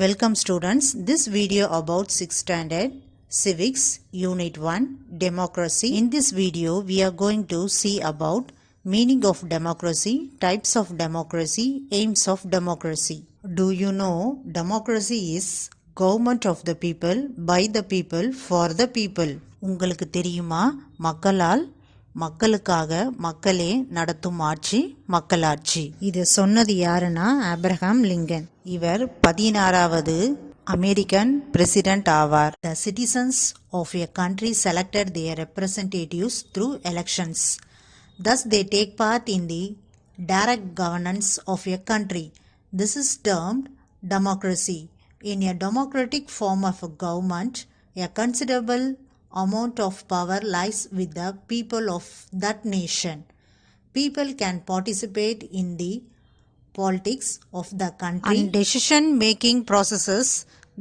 Welcome students. This video about 6th standard civics unit 1 democracy. In this video we are going to see about meaning of democracy, types of democracy, aims of democracy. Do you know democracy is government of the people, by the people, for the people. உங்களுக்கு தெரியுமா மக்களால் மக்களுக்காக மக்களே நடத்தும் ஆட்சி மக்களாட்சி. இது சொன்னது யாருன்னா ஆப்ரஹாம் லிங்கன். இவர் 16வது அமெரிக்கன் பிரசிடென்ட் ஆவார். The citizens of a country selected their representatives through elections. Thus they take part in the direct governance of a country. This is termed democracy. In a democratic form of a government, a considerable amount of power lies with the people of that nation. People can participate in the politics of the country and decision making processes.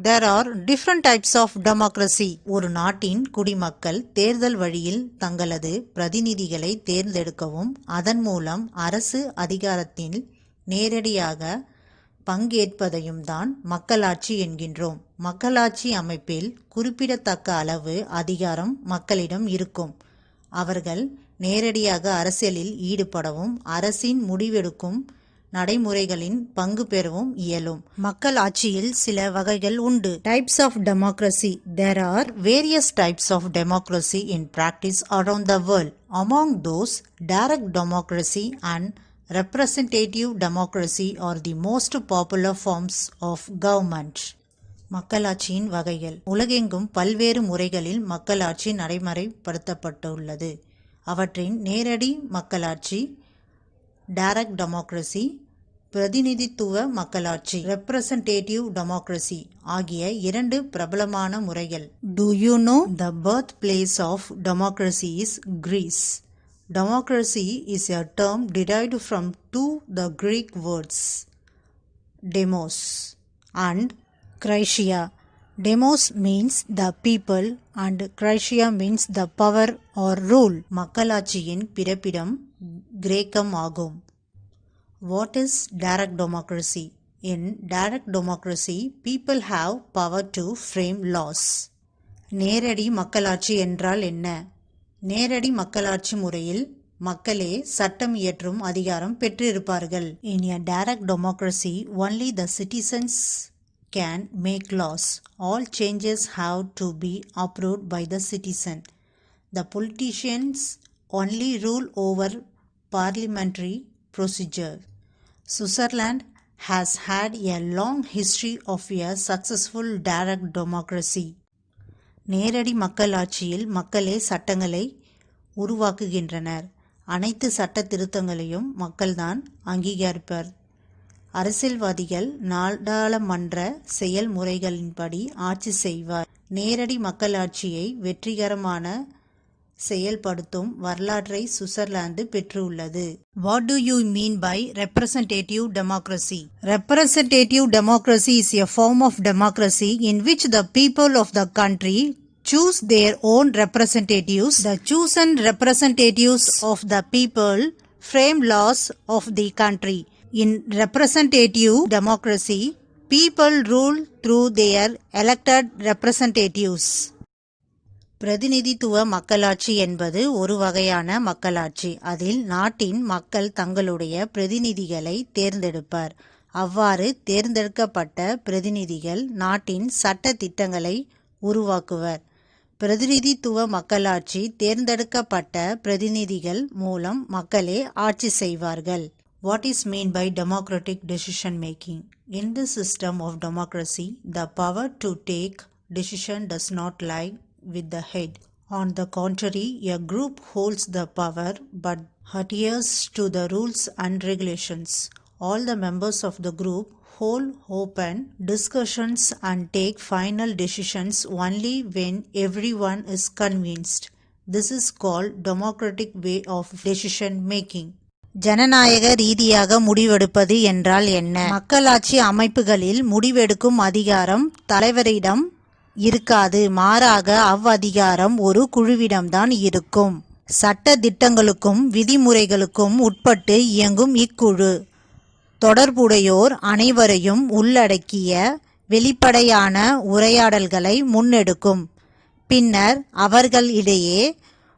There are different types of democracy. ஒரு நாட்டின் குடிமக்கள் தேர்தல் வழியில் தங்களது பிரதிநிதிகளை தேர்ந்தெடுக்கவும் அதன் மூலம் அரசு அதிகாரத்தில் நேரடியாக பங்கேற்பதையும் தான் மக்களாட்சி என்கின்றோம். மக்களாட்சி அமைப்பில் குறிப்பிடத்தக்க அளவு அதிகாரம் மக்களிடம் இருக்கும். அவர்கள் நேரடியாக அரசியலில் ஈடுபடவும் அரசின் முடிவெடுக்கும் நடைமுறைகளின் பங்கு பெறவும் இயலும். மக்கள் ஆட்சியில் சில வகைகள் உண்டு. Types of democracy. There are various types of democracy in practice around the world. Among those, direct democracy and representative democracy are the most popular forms of government. மக்களாட்சியின் வகைகள். உலகெங்கும் பல்வேறு முறைகளில் மக்களாட்சி நடைமுறைப்படுத்தப்பட்டுள்ளது. அவற்றின் நேரடி மக்களாட்சி டைரக்ட் டெமோக்ரசி, பிரதிநிதித்துவ மக்களாட்சி ரெப்ரசன்டேட்டிவ் டெமோக்ரசி ஆகிய இரண்டு பிரபலமான முறைகள். Do you know the birthplace of democracy is Greece? Democracy is a term derived from the Greek words demos and Kratia. Demos means the people and Kratia means the power or rule. மக்களாட்சியின் பிறப்பிடம் கிரேக்கம் ஆகும். What is direct democracy? In direct democracy, people have power to frame laws. நேரடி மக்களாட்சி என்றால் என்ன? நேரடி மக்களாட்சி முறையில் மக்களே சட்டம் இயற்றும் அதிகாரம் பெற்றிருப்பார்கள். In a direct democracy, only the citizens can make laws. All changes have to be approved by the citizen. The politicians only rule over parliamentary procedure. Switzerland has had a long history of a successful direct democracy. நேரடி மக்களாட்சியில் மக்களே சட்டங்களை உருவாக்குகின்றனர். அனைத்து சட்ட திருத்தங்களையும் மக்கள்தான் அங்கீகரிப்பர். அரசியல்வாதிகள் நாடாளுமன்ற செயல்முறைகளின்படி ஆட்சி செய்வார். நேரடி மக்களாட்சியை வெற்றிகரமான செயல்படுத்தும் வரலாற்றை சுவிட்சர்லாந்து பெற்றுள்ளது. What do you mean by representative democracy? Representative democracy is a form of democracy in which the people of the country choose their own representatives. The chosen representatives of the people frame laws of the country. In representative democracy, people rule through their elected representatives. பிரதிநிதித்துவ மக்களாட்சி என்பது ஒரு வகையான மக்களாட்சி. அதில் நாட்டின் மக்கள் தங்களுடைய பிரதிநிதிகளை தேர்ந்தெடுப்பர். அவ்வாறு தேர்ந்தெடுக்கப்பட்ட பிரதிநிதிகள் நாட்டின் சட்ட திட்டங்களை உருவாக்குவர். பிரதிநிதித்துவ மக்களாட்சி தேர்ந்தெடுக்கப்பட்ட பிரதிநிதிகள் மூலம் மக்களே ஆட்சி செய்வார்கள். What is meant by democratic decision making? In the system of democracy, the power to take decision does not lie with the head. On the contrary, a group holds the power but adheres to the rules and regulations. All the members of the group hold open discussions and take final decisions only when everyone is convinced. This is called democratic way of decision making. ஜனநாயக ரீதியாக முடிவெடுப்பது என்றால் என்ன? மக்களாட்சி அமைப்புகளில் முடிவெடுக்கும் அதிகாரம் தலைவரிடம் இருக்காது. மாறாக அவ்வதிகாரம் ஒரு குழுவிடம்தான் இருக்கும். சட்ட திட்டங்களுக்கும் விதிமுறைகளுக்கும் உட்பட்டு இயங்கும் இக்குழு தொடர்புடையோர் அனைவரையும் உள்ளடக்கிய வெளிப்படையான உரையாடல்களை முன்னெடுக்கும். பின்னர் அவர்களிடையே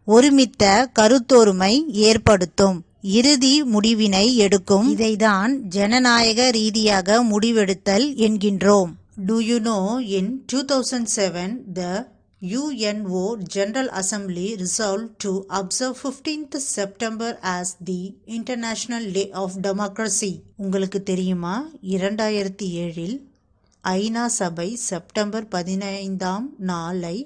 ஒருமித்த கருத்தொருமை ஏற்படுத்தும். இறுதி முடிவினை எடுக்கும். இதைதான் ஜனநாயக ரீதியாக முடிவெடுத்தல் என்கின்றோம். Do you know in 2007 the UNO General Assembly resolved to observe 15th September as the International Day of Democracy. உங்களுக்கு தெரியுமா 2007 ஐநா சபை செப்டம்பர் 15ஆம் நாளை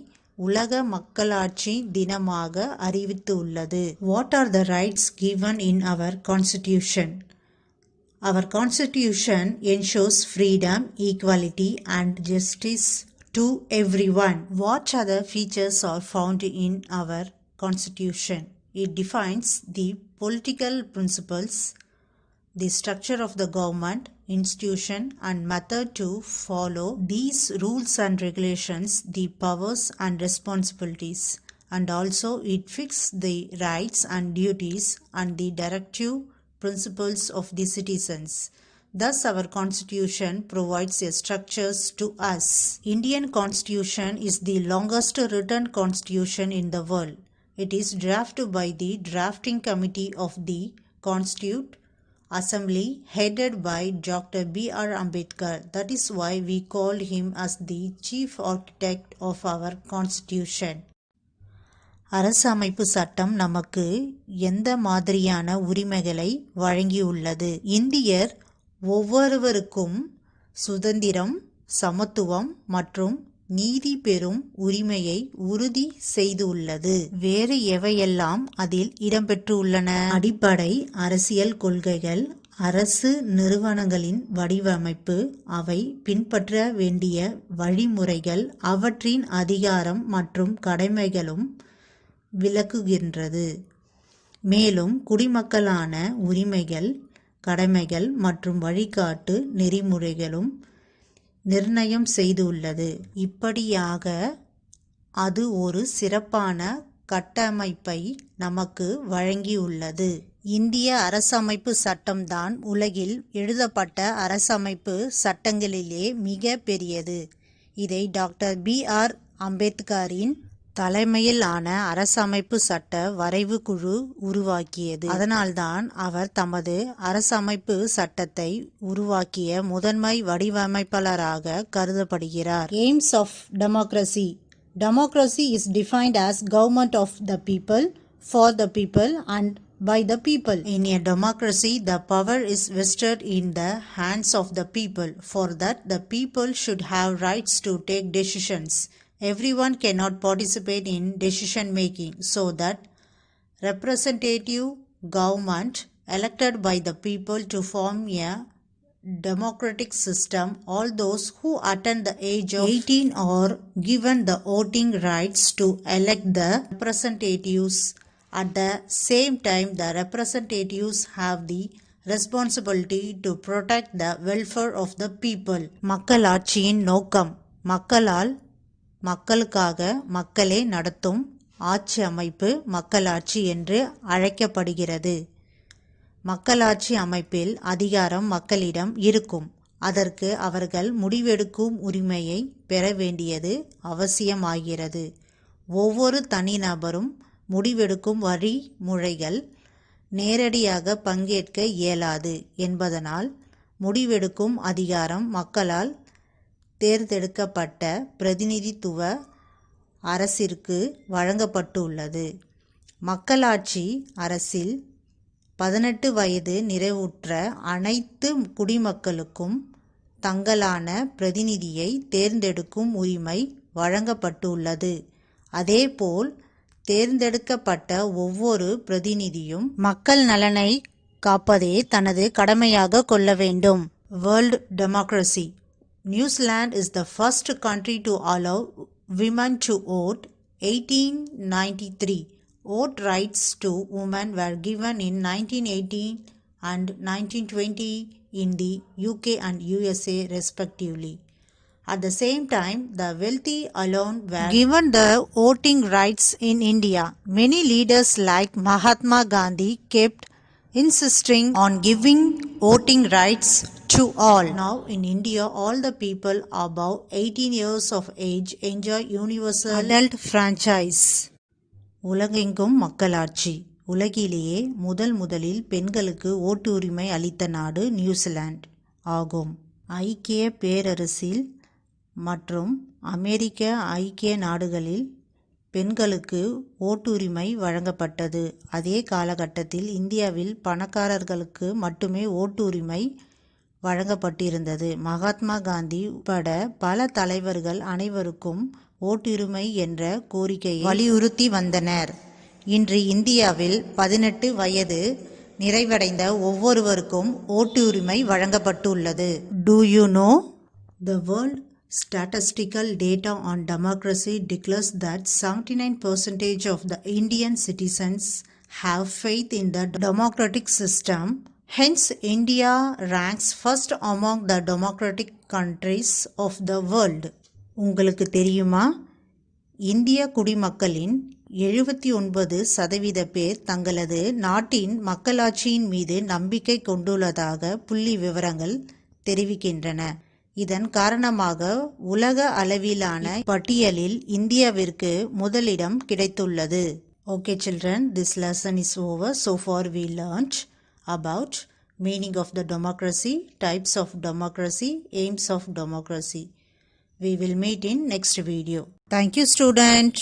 உலக மக்களாட்சி தினமாக அறிவித்துள்ளது. What are the rights given in our constitution? Our constitution ensures freedom, equality and justice to everyone. What other features are found in our constitution? It defines the political principles, the structure of the government, institution and method to follow. These rules and regulations, the powers and responsibilities, and also it fixes the rights and duties and the directive principles of the citizens. Thus our constitution provides a structures to us. Indian constitution is the longest written constitution in the world. It is drafted by the drafting committee of the Constituent Assembly headed by Dr. B.R. Ambedkar. That is why we call him as the chief architect of our constitution. அரசமைப்பு சட்டம் நமக்கு எந்த மாதிரியான உரிமைகளை வழங்கியுள்ளது? இந்தியர் ஒவ்வொருவருக்கும் சுதந்திரம், சமத்துவம் மற்றும் நீதி பெறும் உரிமையை உறுதி செய்துள்ளது. வேறு எவையெல்லாம் அதில் இடம்பெற்றுள்ளன? அடிப்படை அரசியல் கொள்கைகள், அரசு நிறுவனங்களின் வடிவமைப்பு, அவை பின்பற்ற வேண்டிய வழிமுறைகள், அவற்றின் அதிகாரம் மற்றும் கடமைகளும் விளக்குகின்றது. மேலும் குடிமக்களான உரிமைகள், கடமைகள் மற்றும் வழிகாட்டு நெறிமுறைகளும் நிர்ணயம் செய்துள்ளது. இப்படியாக அது ஒரு சிறப்பான கட்டமைப்பை நமக்கு வழங்கியுள்ளது. இந்திய அரசமைப்பு சட்டம்தான் உலகில் எழுதப்பட்ட அரசமைப்பு சட்டங்களிலே மிக பெரியது. இதை டாக்டர் B.R. அம்பேத்கரின் தலைமையிலான அரசமைப்பு சட்ட வரைவு குழு உருவாக்கியது. அதனால்தான் அவர் தமது அரசமைப்பு சட்டத்தை உருவாக்கிய முதன்மை வடிவமைப்பாளராக கருதப்படுகிறார். Aims of democracy. Democracy is defined as government of the people, for the people and by the people. In a democracy, the power is vested in the hands of the people. For that, the people should have rights to take decisions. Everyone cannot participate in decision making, so that representative government elected by the people to form a democratic system. All those who attain the age of 18 are given the voting rights to elect the representatives. At the same time, the representatives have the responsibility to protect the welfare of the people. மக்களாட்சியின் நோக்கம். மக்களால் மக்களுக்காக மக்களே நடத்தும் ஆட்சி அமைப்பு மக்களாட்சி என்று அழைக்கப்படுகிறது. மக்களாட்சி அமைப்பில் அதிகாரம் மக்களிடம் இருக்கும். அதற்கு அவர்கள் முடிவெடுக்கும் உரிமையை பெற வேண்டியது அவசியமாகிறது. ஒவ்வொரு தனிநபரும் முடிவெடுக்கும் வழிமுறைகள் நேரடியாக பங்கேற்க இயலாது என்பதனால் முடிவெடுக்கும் அதிகாரம் மக்களால் தேர்ந்தெடுக்கப்பட்ட பிரதிநிதித்துவ அரசிற்கு வழங்கப்பட்டுள்ளது. மக்களாட்சி அரசில் 18 வயது நிறைவுற்ற அனைத்து குடிமக்களுக்கும் தங்களான பிரதிநிதியை தேர்ந்தெடுக்கும் உரிமை வழங்கப்பட்டுள்ளது. அதேபோல் தேர்ந்தெடுக்கப்பட்ட ஒவ்வொரு பிரதிநிதியும் மக்கள் நலனை காப்பதே தனது கடமையாக கொள்ள வேண்டும். World Democracy. New Zealand is the first country to allow women to vote. 1893. Vote rights to women were given in 1918 and 1920 in the UK and USA respectively. At the same time, the wealthy alone were given the voting rights in India. Many leaders like Mahatma Gandhi kept insisting on giving voting rights to all. Now in India, all the people above 18 years of age enjoy universal adult franchise. உலகெங்கும் மக்களாட்சி. உலகிலேயே முதலில் பெண்களுக்கு ஓட்டு உரிமை அளித்த நாடு New Zealand ஆகும். ஐக்கிய பேரரசில் மற்றும் அமெரிக்க ஐக்கிய நாடுகளில் பெண்களுக்கு ஓட்டுரிமை வழங்கப்பட்டது. அதே காலகட்டத்தில் இந்தியாவில் பணக்காரர்களுக்கு மட்டுமே ஓட்டுரிமை வழங்கப்பட்டிருந்தது. மகாத்மா காந்தி உட்பட பல தலைவர்கள் அனைவருக்கும் ஓட்டுரிமை என்ற கோரிக்கையை வலியுறுத்தி வந்தனர். இன்று இந்தியாவில் 18 வயது நிறைவடைந்த ஒவ்வொருவருக்கும் ஓட்டுரிமை வழங்கப்பட்டுள்ளது. Do you know? The world statistical data on democracy declares that 79% of the Indian citizens have faith in the democratic system. Hence, India ranks first among the democratic countries of the world. உங்களுக்கு தெரியுமா? இந்திய குடிமக்களின் 79% பேர் தங்களது நாட்டின் மக்களாட்சியின் மீது நம்பிக்கை கொண்டுள்ளதாக புள்ளி விவரங்கள் தெரிவிக்கின்றன. இதன் காரணமாக உலக அளவிலான பட்டியலில் இந்தியாவிற்கு முதலிடம் கிடைத்துள்ளது. Okay children, this lesson is over. So far we learnt about meaning of the democracy, types of democracy, aims of democracy. We will meet in next video. Thank you student.